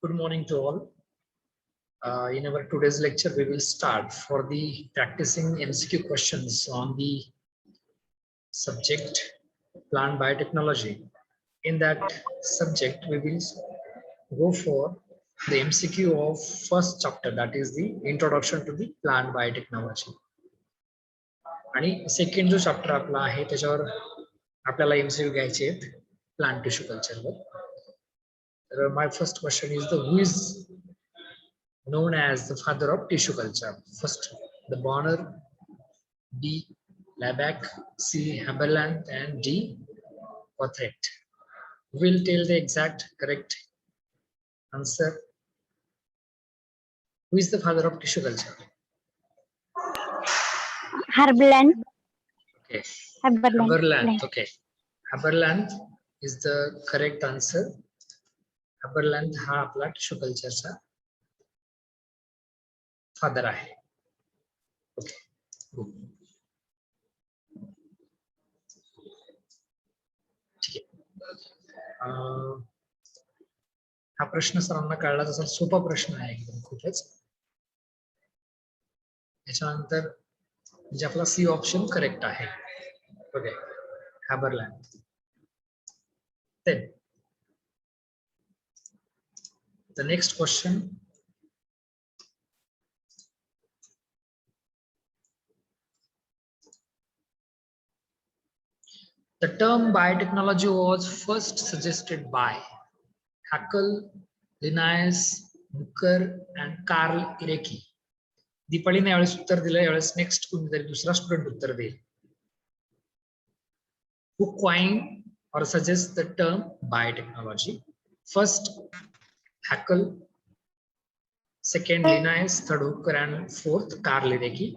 Good morning to all. In our today's lecture, we will start for the practicing MCQ questions on the subject plant biotechnology. In that subject, we will go for the MCQ of first chapter, that is the introduction to the plant biotechnology. आणि second जो chapter आपला आहे त्याच्यावर आपल्याला MCQ घ्यायचे आहेत plant tissue कल्चरवर. तर my first question is the who is known as the father of tissue culture? First, the Bonner, B. Laback, C. Haberlandt, and D. Cothret. We'll tell the exact correct answer. Who is the father of tissue culture? Haberlandt. Okay. Haberlandt. Haberlandt. Okay. Haberlandt is the correct answer. Haberlandt हा आपला tissue कल्चरचा father आहे. Okay. ठीक आहे. हा प्रश्न सरांना कळला तसा सोपा प्रश्न आहे एकदम खूपच. त्याच्यानंतर म्हणजे आपला सी ऑप्शन करेक्ट आहे. Okay. Haberlandt. Then the next question. The term biotechnology was first suggested by Haeckel, Linnaeus, Bucher, and Carl Irecki. दीपालीने यावेळेस उत्तर दिलं, यावेळेस नेक्स्ट कोणीतरी दुसरा स्टुडंट उत्तर देईल. Who coined or suggests the term biotechnology? First, Haeckel, second, Linnaeus, third, Bucher, and fourth, Carl Irecki.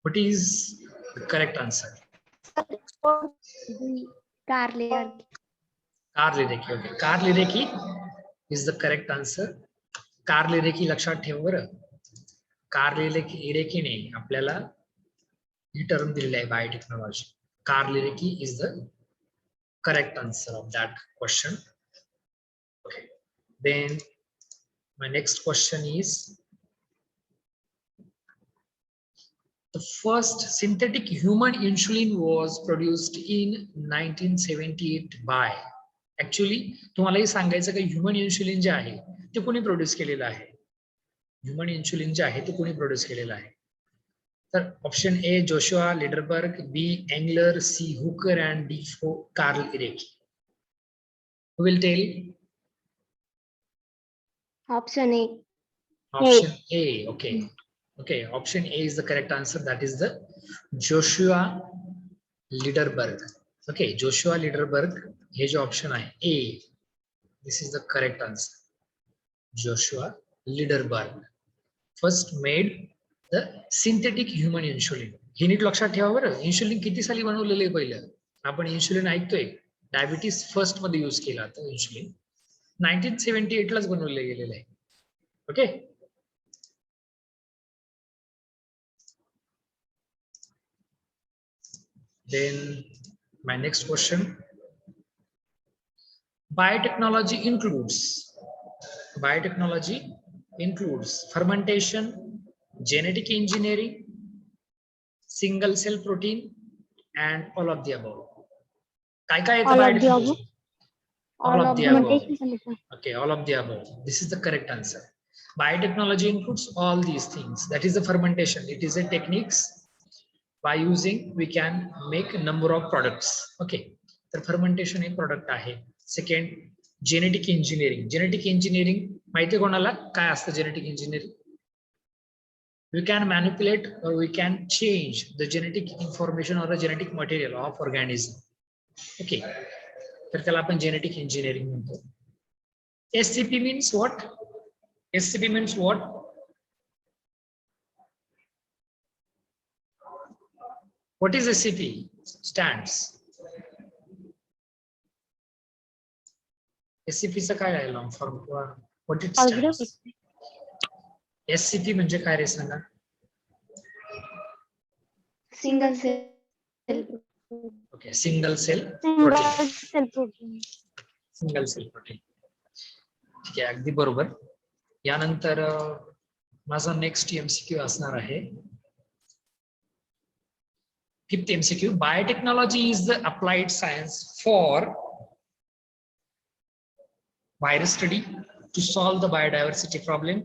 What is the correct answer? Carl Irecki. Carl Irecki. Okay. Carl Irecki is the correct answer. Carl Irecki लक्षात ठेव बरं. Carl Irecki ने आपल्याला ही term दिलेली आहे biotechnology. Carl Irecki is the correct answer of that question. Okay. Then my next question is, the first synthetic human insulin was produced in 1978 by. Actually, तुम्हाला हे सांगायचं की ह्युमन इन्शुलिन जे आहे ते कोणी प्रोड्यूस केलेलं आहे? ह्युमन इन्शुलिन जे आहे ते कोणी प्रोड्यूस केलेलं आहे? तर option A Joshua Lederberg, B Engler, C Hooker and D Karl Ereky. Who will tell? Option A. Option A. Okay. Okay. Option A is the correct answer. That is the Joshua Liderberg. Okay. Joshua Liderberg. हे जो option आहे A. This is the correct answer. Joshua Liderberg first made the synthetic human insulin. हे नीट लक्षात ठेवा बरं. Insulin किती साली बनवलेलं आहे पहिलं? आपण इन्शुलिन ऐकतोय. डायबिटीज फर्स्ट मध्ये यूज केला होता इन्शुलिन. 1978 लाच बनवलं गेलेलं आहे. Okay. Then my next question. Biotechnology includes fermentation, genetic engineering, single cell protein, and all of the above. काय All of the above. All of the above. Fermentation. Okay, all of the above. This is the correct answer. Biotechnology includes all these things. That is the fermentation. It is a techniques by using we can make a number of products. Okay. तर fermentation एक product आहे. Second, genetic engineering. Genetic engineering माहिती आहे कोणाला काय असतं genetic engineering? We can manipulate or we can change the genetic information or the genetic material of organism. Okay. तर त्याला आपण genetic engineering म्हणतो. SCP means what? SCP means what? What is SCP stands? SCP चा काय आहे long form किंवा what it stands? SCP म्हणजे काय रे सांगा? Single cell. Okay, single cell protein. Single cell protein. ठीक आहे, अगदी बरोबर. यानंतर माझा नेक्स्ट एमसीक्यू असणार आहे. 5th MCQ. Biotechnology is the applied science for virus study to solve the biodiversity problem,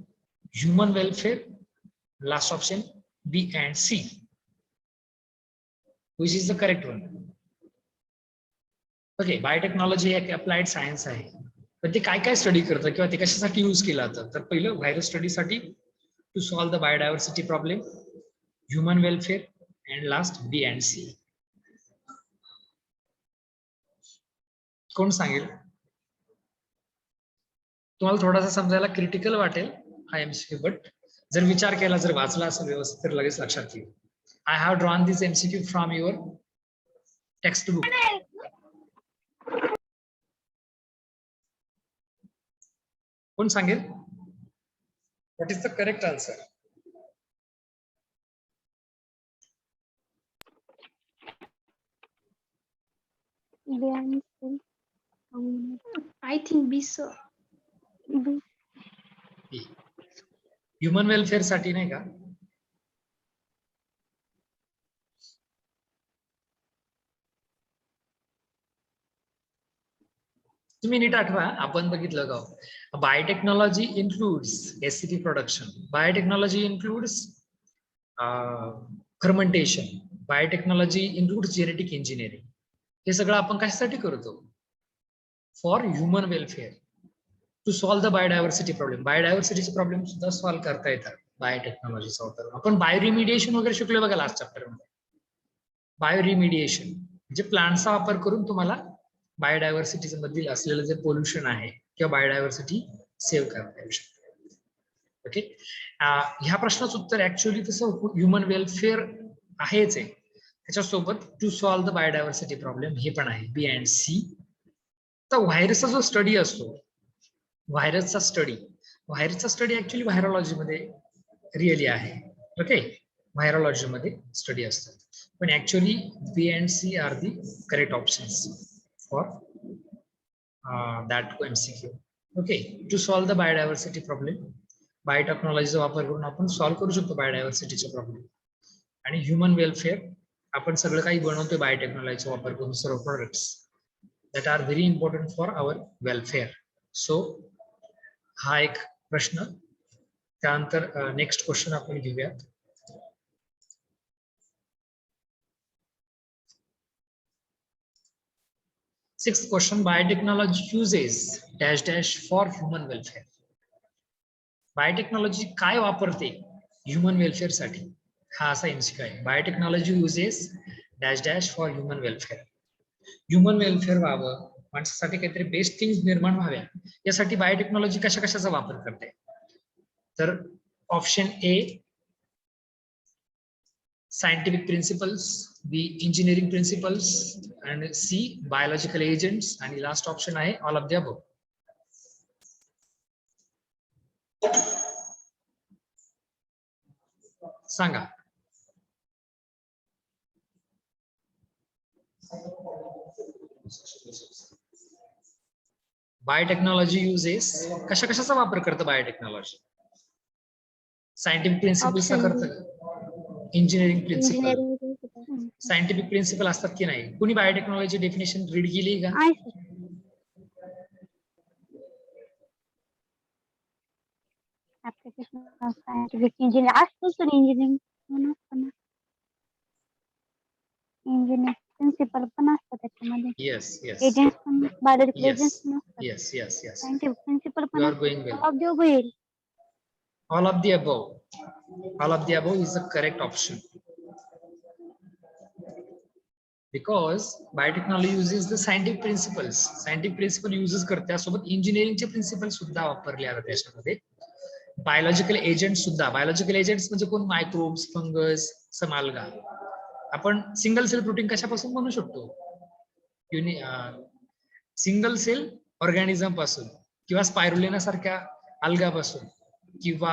human welfare. Last option B and C. Which is the correct one? Okay, biotechnology एक applied science आहे. पण ते काय काय study करतं किंवा ते कशासाठी यूज केलं जातं? तर पहिलं व्हायरस स्टडीसाठी, to solve the biodiversity problem, human welfare, and last B and C. कोण सांगेल? तुम्हाला थोडासा समजायला क्रिटिकल वाटेल हा एमसीक्यू, बट जर विचार केला, जर वाचला असेल व्यवस्थित तर लगेच लक्षात येईल. I have drawn this MCQ from your textbook. कोण सांगेल? What is the correct answer? I think B, sir. Human welfare साठी नाही का? तुम्ही नीट आठवा, आपण बघितलं का biotechnology includes ACP production, biotechnology includes fermentation, biotechnology includes genetic engineering. हे सगळं आपण कशासाठी करतो? For human welfare, to solve the biodiversity problem. बायोडायव्हर्सिटीचे प्रॉब्लेम सुद्धा सॉल्व्ह करता येतात बायोटेक्नॉलॉजीचा वापर. आपण बायोरिमिडिएशन वगैरे शिकलो बघा लास्ट चॅप्टर मध्ये. बायोरिमिडिएशन म्हणजे प्लांटचा वापर करून तुम्हाला बायोडायव्हर्सिटी मधील असलेलं जे पोल्युशन आहे किंवा बायोडायव्हर्सिटी सेव्ह करता येऊ शकते. ओके, ह्या प्रश्नाचं उत्तर ऍक्च्युअली तसं ह्युमन वेलफेअर आहेच आहे, त्याच्यासोबत to solve the biodiversity problem हे पण आहे, बी अँड सी. तर व्हायरसचा जो स्टडी असतो, व्हायरसचा स्टडी ऍक्च्युअली व्हायरोलॉजी मध्ये रिअली आहे. ओके, व्हायरोलॉजी मध्ये स्टडी असतात, पण actually B and C are the correct options for that MCQ. Okay, to solve the biodiversity problem, बायोटेक्नॉलॉजीचा वापर करून आपण सॉल्व्ह करू शकतो बायोडायव्हर्सिटीचा प्रॉब्लेम. आणि ह्युमन वेलफेअर, आपण सगळं काही बनवतोय बायोटेक्नॉलॉजीचा वापर करून, सर्व products that are very important for our welfare. So हा एक प्रश्न. त्यानंतर नेक्स्ट क्वेश्चन आपण घेऊयात. Sixth question, biotechnology uses dash dash for human welfare. Biotechnology काय वापरते ह्युमन वेलफेअर साठी? हा असा एमसीक्यू आहे. Biotechnology uses dash dash for human welfare. Human welfare व्हावं, माणसासाठी काहीतरी बेस्ट थिंग्स निर्माण व्हाव्या, यासाठी बायोटेक्नॉलॉजी कशा कशाचा वापर करते? तर option A scientific principles, B engineering principles, and C biological agents, and last option आहे all of the above. सांगा. बायोटेक्नॉलॉजी युजेस कशा कशाचा वापर करतं बायोटेक्नॉलॉजी? सायंटिफिक प्रिन्सिपल्सचा करतं, इंजिनिअरिंग प्रिन्सिपल, सायंटिफिक प्रिन्सिपल असतात की नाही? कुणी बायोटेक्नॉलॉजी डेफिनेशन रीड केली का? सायंटिफिक इंजिनिअरिंग असतो सर, इंजिनिअरिंग प्रिन्सिपल पण असतं त्याच्यामध्ये. येस येस एजंट्स पण, बायोलॉजिकल Yes. एजंट्स पण असतात. Yes yes yes scientific principle पण You are असतात. going well. ऑफ द होईल. All of the above. All of the above is the correct option. Because biotechnology uses the scientific principles. Scientific principle uses करते, त्यासोबत इंजिनिअरिंगचे principal सुद्धा वापरले जातात त्याच्यामध्ये. Biological agent सुद्धा, बायोलॉजिकल एजंट्स म्हणजे कोण? मायक्रोब्स, फंगस, समाल्गा. आपण सिंगल सेल प्रोटीन कशापासून बनवू शकतो? सिंगल सेल ऑर्गॅनिझम पासून, किंवा स्पायरुलिना सारख्या अल्गापासून, किंवा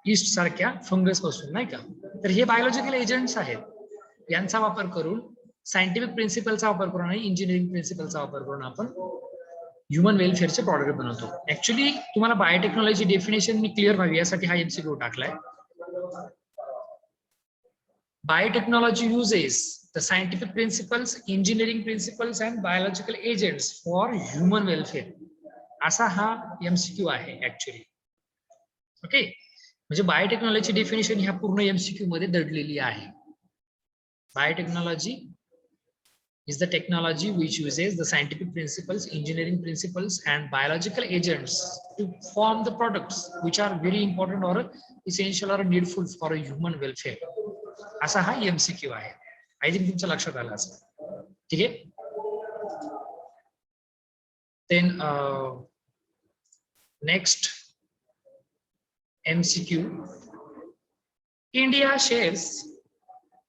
ईस्ट सारख्या फंगस पासून, नाही का? तर हे बायोलॉजिकल एजंट्स आहेत. यांचा वापर करून, सायंटिफिक प्रिन्सिपलचा वापर करून आणि इंजिनिअरिंग प्रिन्सिपलचा वापर करून आपण ह्युमन वेलफेअरचे प्रॉडक्ट बनवतो. ऍक्च्युली तुम्हाला बायोटेक्नॉलॉजी डेफिनेशन मी क्लिअर व्हावी यासाठी हा एमसीक्यू टाकलाय. Biotechnology uses the scientific principles, engineering principles and biological agents for human welfare. असा हा एमसीक्यू आहे ऍक्च्युली. ओके, म्हणजे बायोटेक्नॉलॉजी डेफिनेशन ह्या पूर्ण एमसीक्यू मध्ये दडलेली आहे. Biotechnology is the technology which uses the scientific principles, engineering principles and biological agents to form the products which are very important or essential or needful for a human welfare. असा हा MCQ आहे. I think तुमच्या लक्षात आलं असं. ठीक आहे. Then next MCQ. India shares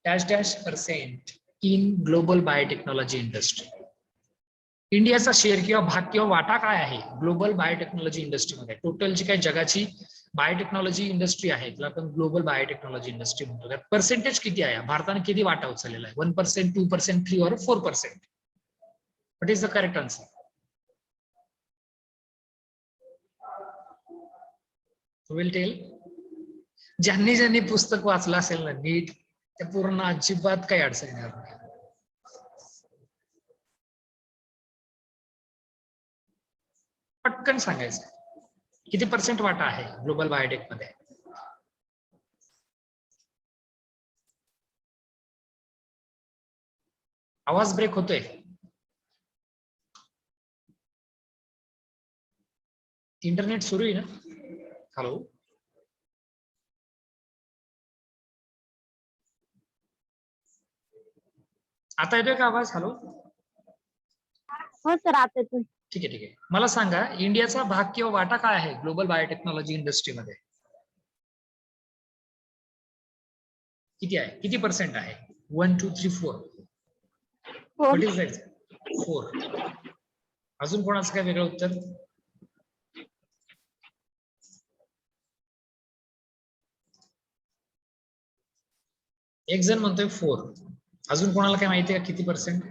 %% in global biotechnology industry. इंडियाचा शेअर किंवा भाग किंवा वाटा काय आहे ग्लोबल बायोटेक्नॉलॉजी इंडस्ट्रीमध्ये? टोटल जी काही जगाची बायोटेक्नॉलॉजी इंडस्ट्री आहे त्याला आपण ग्लोबल बायोटेक्नॉलॉजी इंडस्ट्री म्हणतो. त्यात पर्सेंटेज किती आहे? भारताने किती वाटा उचललेला आहे? 1%, 2%, 3% or 4%? What is the correct answer? Will tell. ज्यांनी पुस्तक वाचलं असेल ना नीट, ते पूर्ण अजिबात काही अडचण येणार नाही. पटकन सांगायचं किती पर्सेंट वाटा आहे ग्लोबल बायोटेक मध्ये? आवाज ब्रेक होतोय. इंटरनेट सुरू आहे ना? हॅलो, आता येतोय का आवाज? हॅलो, हो सर, आता येतोय. ठीक आहे. मला सांगा इंडियाचा भाग किंवा वाटा काय आहे ग्लोबल बायोटेक्नॉलॉजी इंडस्ट्रीमध्ये? किती आहे? किती पर्सेंट आहे? 1, 2, 3, 4. What is that? 4. अजून कोणाचं काय वेगळं उत्तर? एक जण म्हणतोय 4. अजून कोणाला काय माहिती आहे किती percent?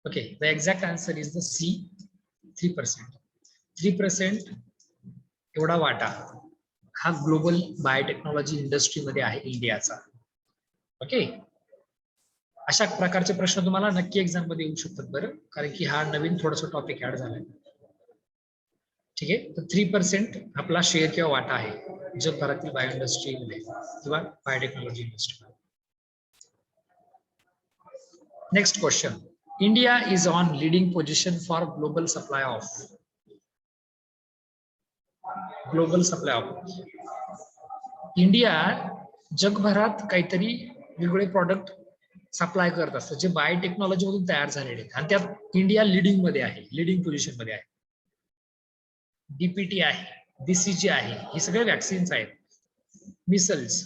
Okay, the exact answer is the C, 3%. 3% एवढा वाटा हा ग्लोबल बायोटेक्नॉलॉजी इंडस्ट्रीमध्ये आहे इंडियाचा. ओके, अशा प्रकारचे प्रश्न तुम्हाला नक्की एक्झाम मध्ये येऊ शकतात बरं, कारण की हा नवीन थोडासा टॉपिक ऍड झालाय. ठीक आहे, तर 3% आपला शेअर किंवा वाटा आहे जगभरातील बायो इंडस्ट्रीमध्ये किंवा बायोटेक्नॉलॉजी इंडस्ट्रीमध्ये. Next question. India is on leading position for global supply of. India जगभरात काहीतरी वेगवेगळे प्रॉडक्ट सप्लाय करत असतं जे बायोटेक्नॉलॉजी मधून तयार झालेले आहेत आणि त्यात इंडिया लीडिंग मध्ये आहे, लीडिंग पोझिशन मध्ये आहे. डीपीटी आहे, बीसीजी आहे, हे सगळे वॅक्सिन्स आहेत. मिसल्स,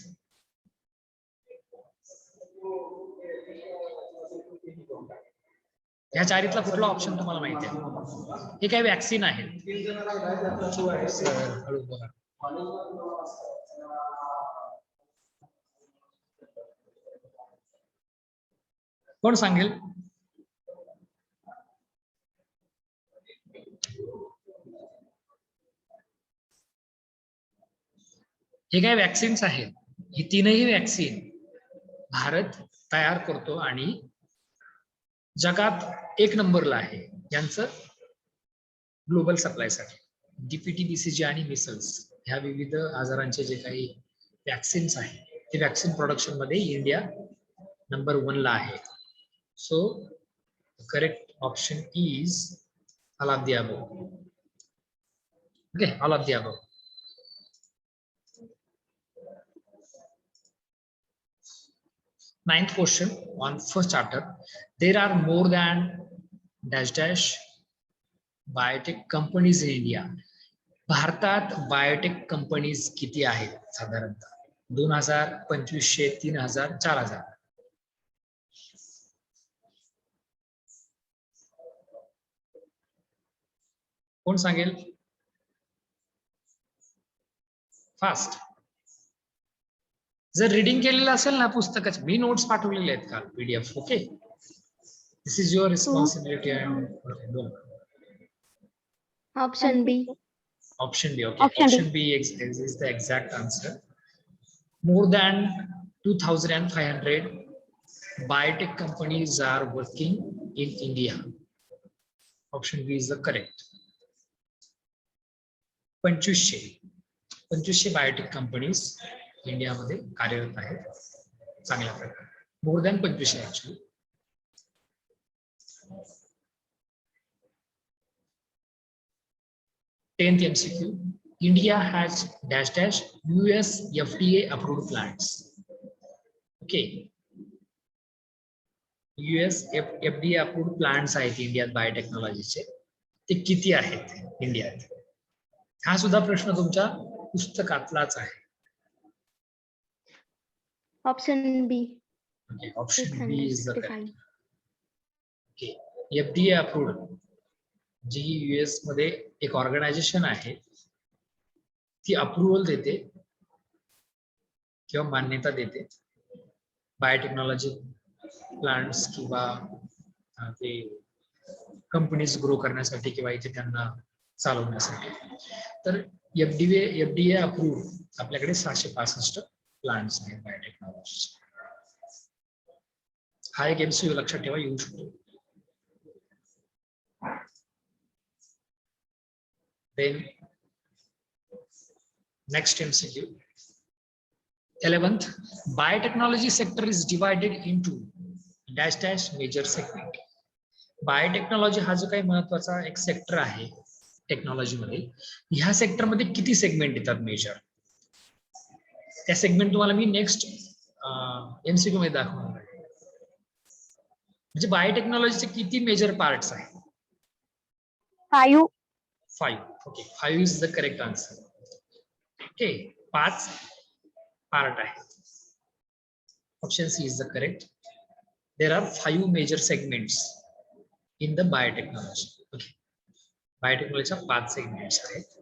ह्या चारीतला कुठला ऑप्शन तुम्हाला माहिती आहे? हे काही वॅक्सिन आहे. कोण सांगेल? हे काय वॅक्सिन्स आहेत. ही तीनही वॅक्सिन भारत तयार करतो आणि जगात 1 नंबरला आहे यांचं ग्लोबल सप्लायसाठी. डीपीटी, बीसीजी आणि मिसल्स ह्या विविध आजारांचे जे काही वॅक्सिन्स आहेत ते वॅक्सिन प्रोडक्शन मध्ये इंडिया नंबर 1 ला आहे. So correct option is all of the above. Okay, all of the above. Ninth question on first chapter. There are more than dash biotech companies in India. भारतात biotech companies किती आहेत साधारणतः? 2000, 2500, 3000, 4000? कोण सांगेल? Fast. जर reading केलेलं असेल ना पुस्तकाचे, मी नोट्स पाठवलेले आहेत काल PDF. Okay, this is your responsibility. Option B. Option B. Okay, Option B. option B is the exact answer. More than 2,500 biotech companies are working in India. Option B is the correct. 2500 biotech companies इंडियामध्ये कार्यरत आहेत चांगल्या प्रकारे. More than 2500 actually. Tenth MCQ. India has dash dash US FDA approved plants. Okay. US FDA approved plants आहेत इंडियात बायोटेक्नॉलॉजीचे. ते किती आहेत इंडियात? हा सुद्धा प्रश्न तुमच्या पुस्तकातलाच आहे. Option B. Okay, option B is the correct. 665. Okay. FDA approved G US मध्ये एक ऑर्गनायझेशन आहे, ती अप्रुव्हल देते किंवा मान्यता देते बायोटेक्नॉलॉजी प्लांट्स किंवा ते कंपनीज ग्रो करण्यासाठी किंवा इथे त्यांना चालवण्यासाठी. तर FDA अप्रूव्ड आपल्याकडे 765 प्लांट्स आहेत बायोटेक्नॉलॉजी. हा एक MCQ लक्षात ठेवा, येऊ शकतो. Then next MCQ. 11th, biotechnology sector is divided into dash dash major segment. Biotechnology हा जो काही महत्वाचा एक सेक्टर आहे टेक्नॉलॉजी मध्ये, ह्या सेक्टर मध्ये किती सेगमेंट येतात मेजर? त्या सेगमेंट तुम्हाला मी नेक्स्ट MCQ मध्ये दाखवणार आहे. म्हणजे बायोटेक्नॉलॉजीचे किती मेजर पार्ट्स आहेत? 5. 5. Okay, 5 is the correct answer. Okay, 5 part आहे. Option C is the correct. There are 5 major segments in the biotechnology. Okay, biotechnology 5 segments आहेत.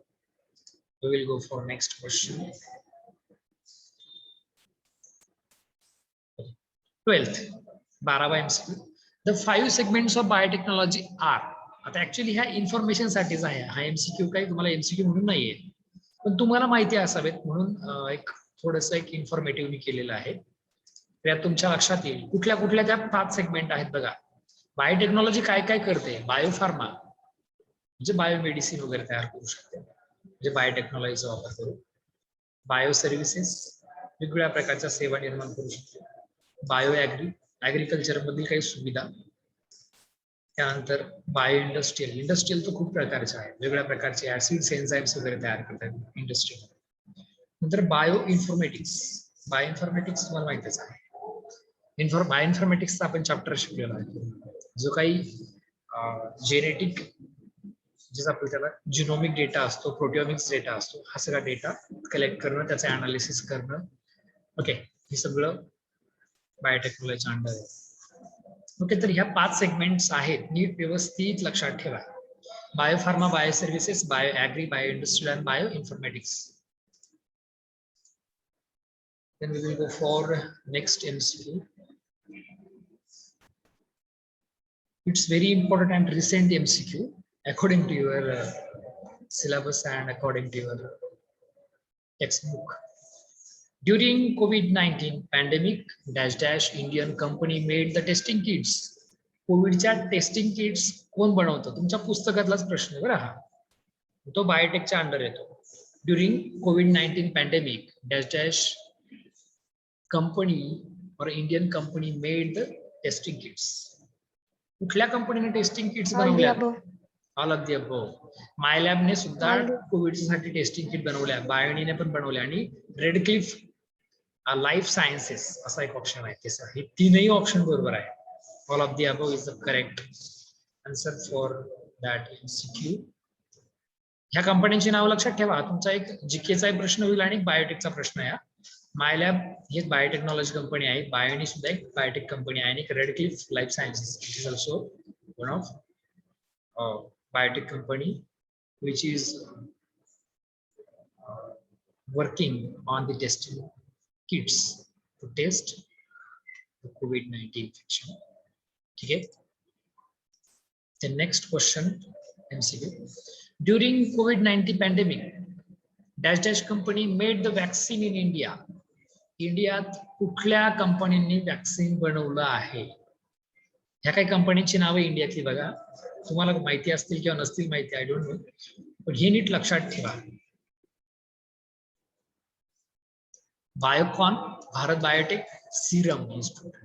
We will go for next question. 12th, 12वा MCQ. The 5 segments of biotechnology are. आता actually ह्या information साठीच आहे हा MCQ, काही तुम्हाला MCQ म्हणून नाहीये, पण तुम्हाला माहिती असावेत म्हणून एक थोडस एक इन्फॉर्मेटिव्ह मी केलेलं आहे. त्यात तुमच्या लक्षात येईल कुठल्या कुठल्या त्या 5 सेगमेंट आहेत. बघा, बायोटेक्नॉलॉजी काय काय करते? बायोफार्मा म्हणजे बायोमेडिसिन वगैरे तयार करू शकते, म्हणजे बायोटेक्नॉलॉजीचा वापर करून. बायो सर्व्हिसेस, वेगवेगळ्या प्रकारच्या सेवा निर्माण करू शकते. बायो ऍग्रिकल्चर मधील काही सुविधा. त्यानंतर बायो इंडस्ट्रियल तर खूप प्रकारचे आहेत, वेगवेगळ्या प्रकारचे ऍसिड्स एन्झाइम्स वगैरे तयार करतात इंडस्ट्रीमध्ये. नंतर बायो इन्फॉर्मेटिक्स तुम्हाला माहितीच आहे. बायो इन्फॉर्मेटिक्सचा आपण चॅप्टर शिकलेला आहे, जो काही जेनेटिक जे आपण त्याला जिनोमिक डेटा असतो, प्रोटिओमिक्स डेटा असतो, हा सगळा डेटा कलेक्ट करणं, त्याचं अनालिसिस करणं. ओके, हे सगळं बायोटेक्नॉलॉजीच्या अंडर आहे. ओके, तर ह्या 5 सेगमेंट्स आहेत, नीट व्यवस्थित लक्षात ठेवा. Biopharma, bio services, bio agri, bio industrial आणि bio informatics. Then we will go for next MCQ. It's very important and recent MCQ according to your syllabus and according to your textbook. During COVID-19 pandemic, dash dash Indian company made the testing kits. कोविडच्या testing kits कोण बनवतं? तुमच्या पुस्तकातलाच प्रश्न बरं हा, तो बायोटेकच्या under येतो. During COVID-19 pandemic, dash dash company or Indian company made the testing kits. कुठल्या कंपनीने टेस्टिंग किट्स बनवल्या? All of the above. Mylab ने सुद्धा कोविडसाठी टेस्टिंग किट बनवल्या, बायोनीने पण बनवल्या, आणि रेडक्लिफ लाईफ सायन्सेस असा एक ऑप्शन आहे. हे तीनही ऑप्शन बरोबर आहे. All of the above is the correct answer for that MCQ. ह्या कंपन्यांची नाव लक्षात ठेवा. तुमचा एक जीकेचा प्रश्न होईल आणि बायोटेकचा प्रश्न आहे. मायलॅब ही एक बायोटेक्नॉलॉजी कंपनी आहे, बायोनी सुद्धा एक बायोटेक कंपनी आहे, आणि Redcliffe life sciences is also one of biotech company which is working on the testing kits to test the COVID-19 infection. ठीक है. The next question MCQ. During COVID-19 pandemic, dash dash company made the vaccine in India. इंडियात कुठल्या कंपनीने vaccine बनवलं आहे? ह्या काही कंपनीची नावं इंडियातली बघा. तुम्हाला माहिती असतील किंवा नसतील माहिती, आय डोंट नो, पण हे नीट लक्षात ठेवा. Biocon, Bharat biotech, Serum institute.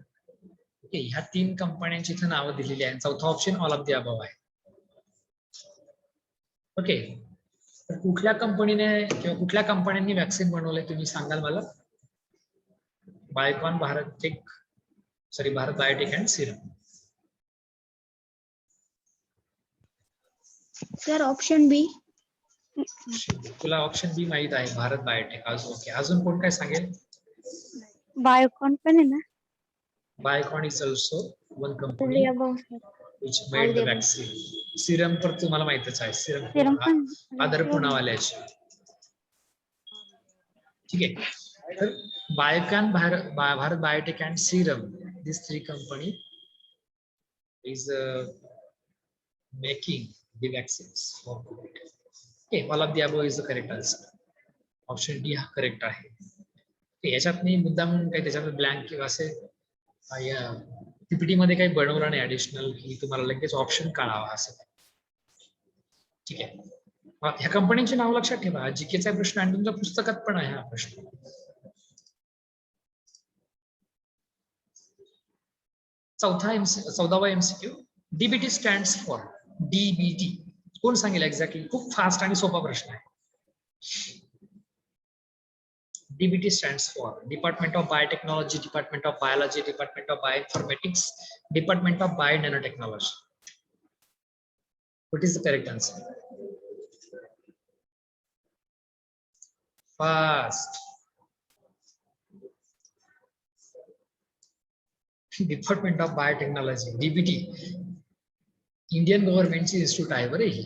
Okay, ह्या 3 कंपन्यांची इथे नावं दिलेली आहेत. चौथा option all of the above आहे. ओके, तर कुठल्या कंपनीने किंवा कुठल्या कंपन्यांनी वॅक्सिन बनवलंय तुम्ही सांगाल मला? Biocon, Bharat biotech and Serum. Sir, option B. तुला ऑप्शन बी माहित आहे, भारत बायोटेक. ओके, अजून कोण काय सांगेल? Biocon पण आहे ना? Biocon is also one All company the above, sir. which All made the the above. vaccine. Serum तर तुम्हाला माहितच आहे. Serum Serum पण आदर पुनावाल्याची. ठीक आहे. तर Biocon, Bharat biotech and Serum, these 3 company is making the vaccines for COVID. Okay, all of the above is the correct answer. Option D हा करेक्ट आहे. याच्यात मी मुद्दाम काही त्याच्यात ब्लँक किंवा असे पीपीटी मध्ये काही बनवलं नाही ऍडिशनल की तुम्हाला लगेच ऑप्शन काढावा असं. ठीक आहे. ह्या कंपनीचे नाव लक्षात ठेवा. जीकेचा प्रश्न आणि तुमच्या पुस्तकात पण आहे हा प्रश्न. चौदावा MCQ. DBT stands for. DBT कोण सांगेल एक्झॅक्टली? खूप फास्ट आणि सोपा प्रश्न आहे. DBT stands for Department of Biotechnology, Department of Biology, Department of Bioinformatics, Department of Bio-Nanotechnology. What is the correct answer? Fast. Department of Biotechnology, DBT. Indian government institute आहे बरं ही.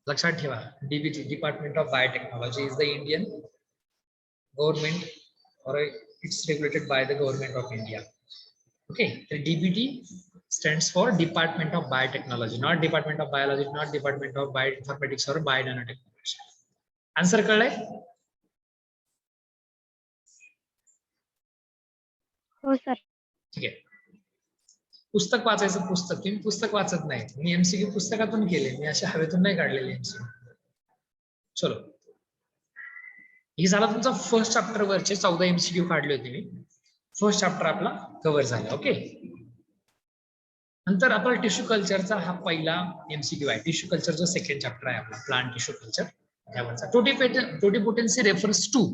लक्षात ठेवा. DBT, Department of Biotechnology, is the Indian government, or it's regulated by the government of India. Okay, the DBT stands for Department of Biotechnology, not Department of Biology, not Department of Bioinformatics or Bio-Nanotechnology. Answer कळलंय? हो sir. ठीक आहे. पुस्तक वाचायचं. तुम्ही पुस्तक वाचत नाही. मी MCQ पुस्तकातून केले, मी अशा हवेतून नाही काढलेले एमसीक्यू. चलो, हे झाला तुमचा फर्स्ट चॅप्टर वरचे 14 एमसीक्यू काढले होते मी. फर्स्ट चॅप्टर आपला कव्हर झाला. ओके, नंतर आपला टिश्यू कल्चरचा हा पहिला एमसीक्यू आहे. टिश्यू कल्चरचा सेकंड चॅप्टर आहे आपला, प्लांट टिश्यू कल्चर. त्यावरचा totipotency refers to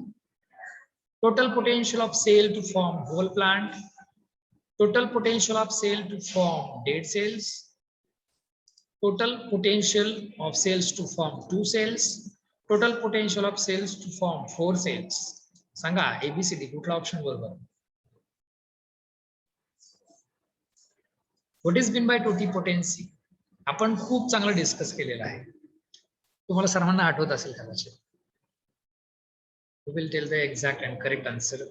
total potential of cell to form whole plant, total potential of cell to form dead cells, total potential of cells to form 2 cells, total potential of cells to form 4 cells. सांगा ABCD कुठला option बरोबर? What is been by totipotency? आपण खूप चांगलं discuss केलेलं आहे. तुम्हाला सर्वांना आठवत असेल कदाचित. You will tell the exact and correct answer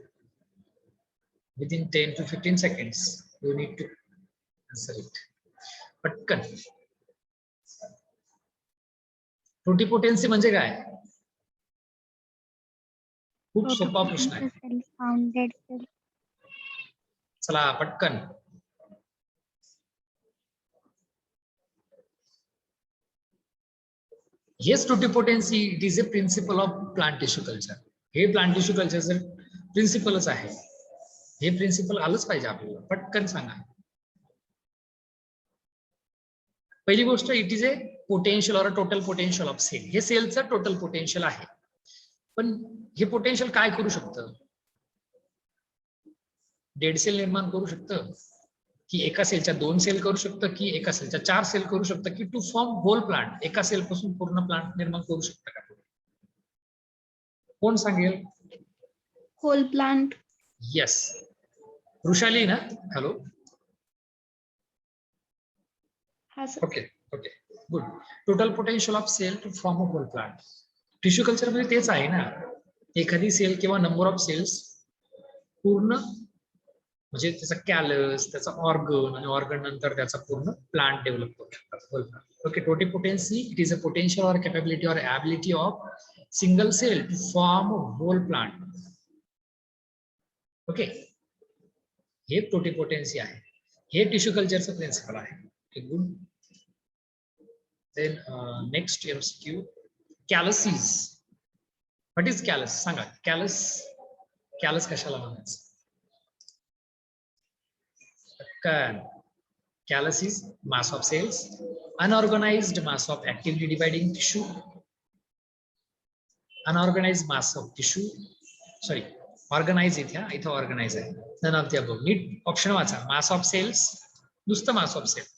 within 10 to 15 seconds. You need to answer it. पटकन. टोटिपोटेन्सी म्हणजे काय? खूप सोपा प्रश्न आहे. चला पटकन. हेच totipotency. It is a principle of plant tissue culture. हे प्लांट टिश्यू कल्चरचं प्रिन्सिपलच आहे. हे प्रिन्सिपल आलंच पाहिजे आपल्याला. पटकन सांगा. पहिली गोष्ट, इट इज ए पोटेन्शियल और टोटल पोटेन्शियल ऑफ सेल. हे सेलचं टोटल पोटेन्शियल आहे. पण हे पोटेन्शियल काय करू शकतं? डेड सेल निर्माण करू शकतं, की एका सेलच्या 2 सेल करू शकतं, की एका सेलच्या 4 सेल करू शकतं, की टू फॉर्म होल प्लांट, एका सेल पासून पूर्ण प्लांट निर्माण करू शकतं का? कोण सांगेल? Hole plant. येस, वृषाली ना? Hello. Okay okay good. Total potential of cell to form a whole plant. Tissue culture मध्ये तेच आहे ना. एखादी सेल किंवा नंबर ऑफ सेल्स पूर्ण म्हणजे त्याचा कॅलस, त्याचा ऑर्गन आणि ऑर्गन नंतर त्याचा पूर्ण प्लांट डेव्हलप करू शकतात. Okay, totipotency it is a potential or capability or ability of single cell to form a whole plant. Okay, हे टोटिपोटेन्सी आहे. हे टिश्यू कल्चरचं प्रिन्सिपल आहे. Okay, good. Then next MCQ, calluses. What is callus? सांगा. Callus, callus कशाला म्हणायचं? Callus is mass of cells, unorganized mass of actively dividing tissue, unorganized mass of tissue, sorry, organize इथे organize आहे. None of the above. नीट option वाचा. mass of cells, नुसतं mass of cell.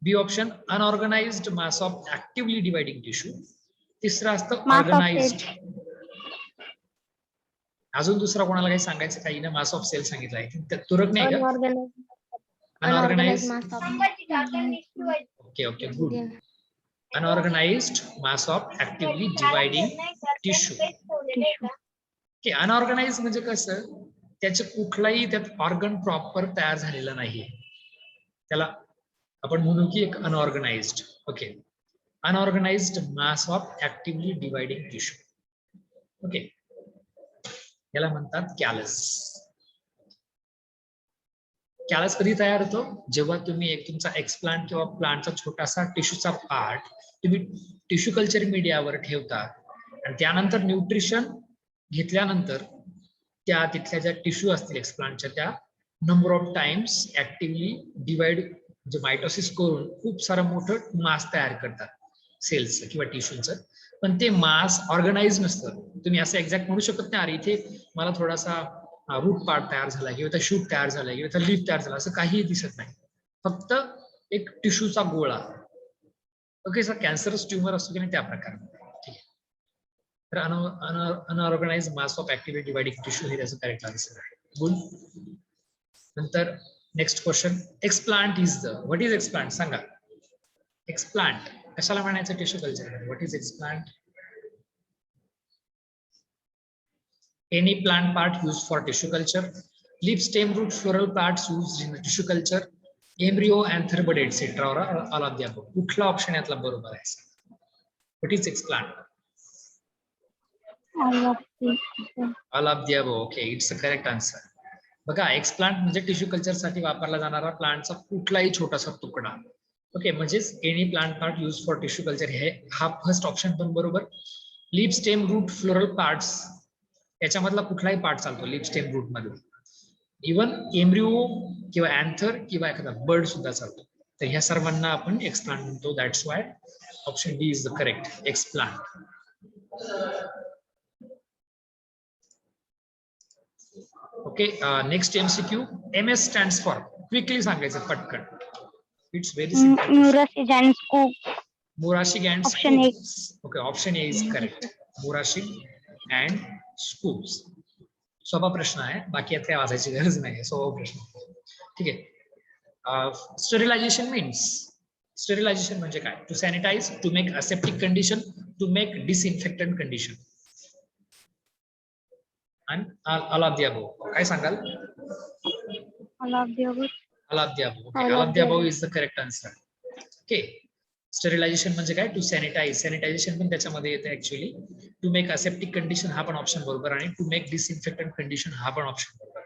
B option, unorganized mass of actively dividing tissue. तिसरं असतं organized. अजून दुसरा कोणाला काही सांगायचं काही ना, mass of cell सांगितलं आहे. तुरक नाही का? Unorganized. Okay, good. Unorganized mass of actively dividing tissue. Okay, unorganized म्हणजे कसं, त्याचे कुठलाही त्यात ऑर्गन प्रॉपर तयार झालेला नाहीये, त्याला आपण म्हणू की एक unorganised. Okay, unorganised mass of actively dividing tissue. Okay, याला म्हणतात कॅलस. कॅलस कधी तयार होतो? जेव्हा तुम्ही एक तुमचा एक्सप्लांट किंवा प्लांटचा छोटासा टिश्यूचा पार्ट तुम्ही टिश्यू कल्चर मीडियावर ठेवता आणि त्यानंतर न्यूट्रिशन घेतल्यानंतर त्या तिथल्या ज्या टिश्यू असतील एक्सप्लांटच्या त्या number of times actively divide म्हणजे मायटोसिस करून खूप सारं मोठं मास तयार करतात सेल्सचं किंवा टिश्यूचं. पण ते मास ऑर्गनाइज नसतं. तुम्ही असं एक्झॅक्ट म्हणू शकत नाही, अरे इथे मला थोडासा रूट पार्ट तयार झाला किंवा इथं शूट तयार झाला किंवा इथं लीफ तयार झाला, असं काहीही दिसत नाही. फक्त एक टिश्यूचा गोळा. ओके, सर कॅन्सरस ट्युमर असतो की नाही त्या प्रकारे. ठीक आहे, तर unorganise mass of actively dividing tissue हे त्याचं करेक्ट आन्सर आहे. गुड. नंतर next question, explant is the, what is explant? सांगा. एक्सप्लांट कशाला म्हणायचं tissue culture? What is explant? Any plant part used for tissue culture, leaf, stem, root, floral parts used in tissue culture, embryo, anther, etc. or all of the above. कुठला option यातला बरोबर आहे? What is explant? All of the above. Okay, it's the correct answer. बघा, explant म्हणजे tissue culture साठी वापरला जाणारा प्लांटचा कुठलाही छोटासा तुकडा. ओके, म्हणजेच any plant part use for tissue culture, हे हा फर्स्ट ऑप्शन पण बरोबर. Leaf, stem, root, floral parts याच्यामधला कुठलाही पार्ट चालतो लीफ, स्टेम, रूट मध्ये. इव्हन एम्ब्रिओ किंवा अँथर किंवा एखादा बर्ड सुद्धा चालतो. तर ह्या सर्वांना आपण एक्सप्लांट म्हणतो. That's why option D is the correct, explant. Okay, next MCQ, MS stands for. Quickly सांगायचं पटकन. It's very simple. Murashig and Scoop. Murashig and Option A. Scoops. Okay, option A is correct. Murashig and Scoops. सोपा प्रश्न आहे, बाकी यात काय वाचायची गरज नाही. सोपा प्रश्न. ठीक आहे. स्टरिलायझेशन मीन्स, स्टरिलायझेशन म्हणजे काय? To sanitize, to make aseptic condition, to make disinfectant condition. आणि all of the above. काय सांगाल? All of the above. All of the above. Okay, all of the above is the correct answer. Okay. स्टरिलायझेशन म्हणजे काय? To sanitise, sanitisation पण त्याच्यामध्ये येते actually. To make aseptic condition हा पण ऑप्शन बरोबर आणि टू मेक डिसइन्फेक्टंट कंडिशन हा पण ऑप्शन बरोबर.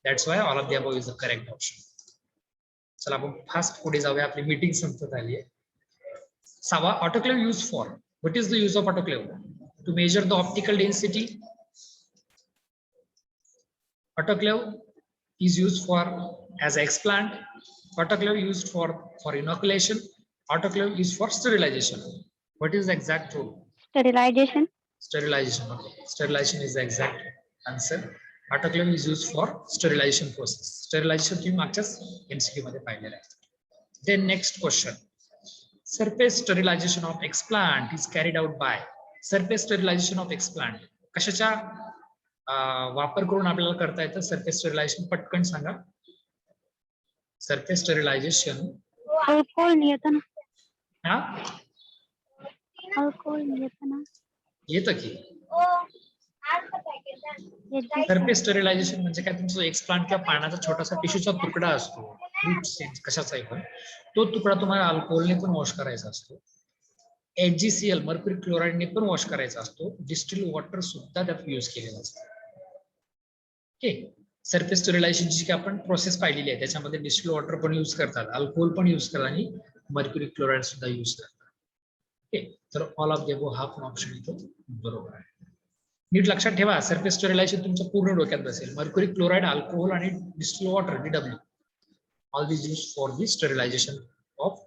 That's why all of the above is the correct option. चला आपण फास्ट पुढे जाऊया, आपली मीटिंग संपत आली आहे. 6वा, autoclave use for. What is the use of autoclave? To measure the optical density. Autoclave is used for as explant. Autoclave used for inoculation. Autoclave is for sterilization. What is the exact rule? Sterilization. Sterilization. Okay. Sterilization is the exact answer. Autoclave is used for sterilization process. Sterilization तुम्ही मागच्याच MCQ मध्ये पाहिलेलं आहे. Then next question. Surface sterilization of explant is carried out by. Surface sterilization of explant कशाच्या वापर करून आपल्याला करता येतं सरफेस स्टरिलायझेशन? पटकन सांगा. सरफेस स्टरिलायझेशन अल्कोहोल येतं ना. हा, अल्कोहोल येतं ना. येतं की सरफेस स्टरिलायझेशन म्हणजे काय, तुमचा एक्सप्लांट किंवा पाण्याचा छोटासा टिश्यूचा तुकडा असतो, कशाचाही पण, तो तुकडा तुम्हाला अल्कोहोलने पण वॉश करायचा असतो, HgCl मर्क्युरी क्लोराईडने पण वॉश करायचा असतो, डिस्टिल वॉटर सुद्धा त्यात यूज केलेला असतो. ओके, सरफेस स्टरिलायझेशनची जी आपण प्रोसेस पाहिलेली आहे त्याच्यामध्ये डिस्टिल वॉटर पण यूज करतात, अल्कोहोल पण यूज करतात आणि मर्क्युरी क्लोराईड सुद्धा यूज करतात. ओके, तर ऑल ऑफ द अबोव्ह हा पण ऑप्शन इथं बरोबर आहे. नीट लक्षात ठेवा, सरफेस स्टरिलायझेशन तुमच्या पूर्ण डोक्यात बसेल. मर्क्युरी क्लोराईड, अल्कोहोल आणि distil water DW, all these used for the sterilization of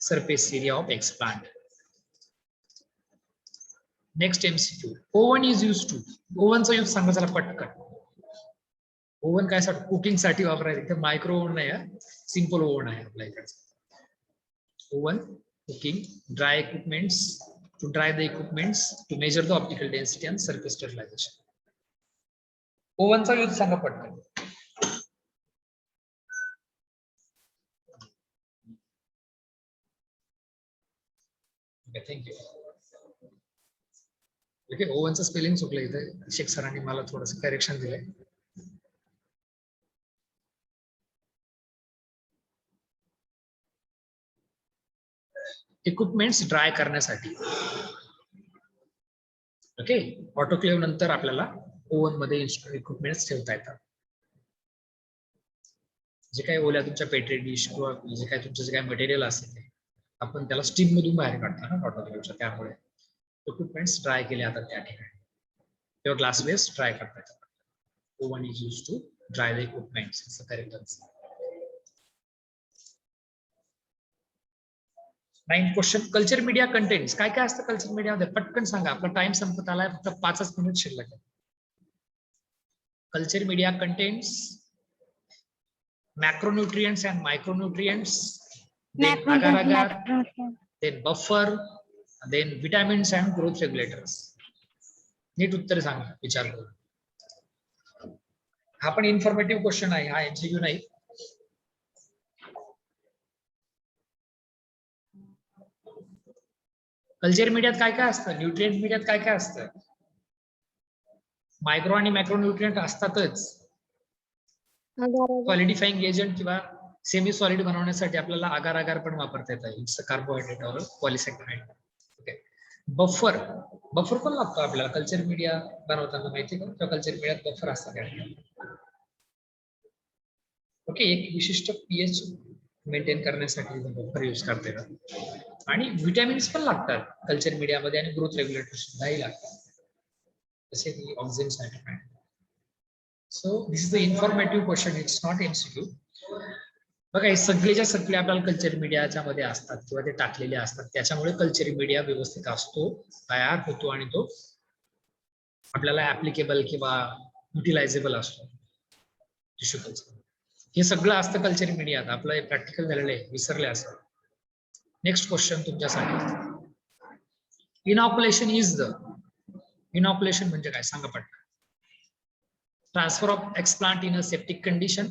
surface area of explant. Next MCQ, oven is used to, ओव्हनचा यूज सांगा चला पटकन. ओव्हन काय साठी, कुकिंग साठी वापरायचं, इथे मायक्रो ओव्हन नाही, सिंपल ओव्हन आहे आपल्या इकडे. Oven, cooking, dry equipments, to dry the equipments, to measure the optical density and surface sterilization. ओव्हनचा यूज सांगा पटकन. Okay, thank you. ओके, ओव्हनचं स्पेलिंग चुकलं इथे, शेख सरांनी मला थोडंसं करेक्शन दिलंय. इक्विपमेंट्स ड्राय करण्यासाठी. ओके, ऑटोक्लेव्ह नंतर आपल्याला ओव्हन मध्ये इक्विपमेंट्स ठेवता येतात. जे काही ओल्या तुमच्या पेट्री डिश किंवा जे काही तुमचं जे काही मटेरियल असेल ते आपण त्याला स्टीम मधून बाहेर काढतो ना ऑटोक्लेव्हच्या, त्यामुळे इक्विपमेंट्स ड्राय केले जातात त्या ठिकाणी, किंवा ग्लास वेस्ट ड्राय करता येतात. Oven is use to dry the equipments, it's a correct answer. 9th question, culture media contents. काय काय असतं कल्चर मीडियामध्ये, पटकन सांगा, आपला टाइम संपत आलाय, फक्त 5च मिनिट शिल्लक आहे. Culture media contents macronutrients and micronutrients, then agar-agar, then buffer, then vitamins and growth regulators. नीट उत्तर सांगा विचार करून. हा पण इन्फॉर्मेटिव्ह क्वेश्चन आहे, हा MCQ नाही. कल्चर मीडियात काय काय असतं, न्यूट्रिएंट मीडियात काय काय असतं, मायक्रो आणि मॅक्रोन्यूट्रिएंट असतातच. सॉलिडिफाइंग एजंट किंवा सेमी सॉलिड बनवण्यासाठी आपल्याला आगार आगार पण वापरता येतात. इट्स अ कार्बोहायड्रेट और पॉलिसॅकराइड. ओके, बफर पण लागतो आपल्याला कल्चर मीडिया बनवताना, माहिती का, किंवा कल्चर मीडियात बफर असतात. ओके, एक विशिष्ट पीएच मेंटेन करण्यासाठी बफर यूज करता येतात. आणि विटॅमिन्स पण लागतात कल्चर मीडियामध्ये, आणि ग्रोथ रेग्युलेटर सुद्धाही लागतात, जसे की oxygen cytokine. So this is the informative question, it's not MCQ. बघा, हे सगळेच्या सगळे आपल्याला कल्चर मीडियाच्या मध्ये असतात किंवा ते टाकलेले असतात, त्याच्यामुळे कल्चर मीडिया व्यवस्थित असतो, तयार होतो, आणि तो आपल्याला ऍप्लिकेबल किंवा युटिलायझेबल असतो. टिश्यू कल्चर हे सगळं असतं कल्चर मीडियात. आपलं प्रॅक्टिकल झालेलं आहे, विसरले असं. नेक्स्ट क्वेश्चन तुमच्यासाठी, इनॉक्युलेशन इज द, इनॉक्युलेशन म्हणजे काय सांगा पटकन. Transfer of explant in a septic condition,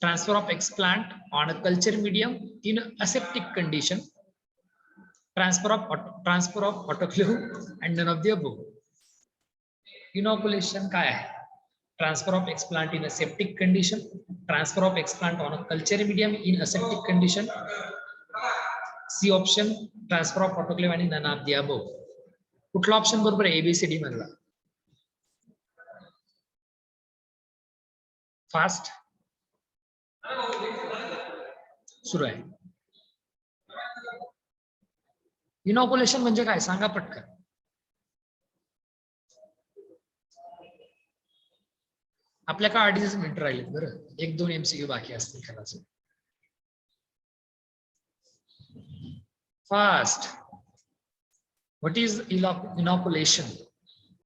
transfer of explant on a culture medium in aseptic condition, transfer of autoclave, and none of the above. Inoculation काय आहे? Transfer of explant in a septic condition, transfer of explant on a culture medium in aseptic condition. C option, transfer of autoclave and none of the above. कुठला option बरोबर आहे ABCD मधला? Fast सुरू आहे. Inoculation म्हणजे काय सांगा पटकन. आपल्या का 2.5 मिनिट राहिलेत बरं, 1-2 MCQ बाकी असतील कदाचित. Fast, what is inoculation?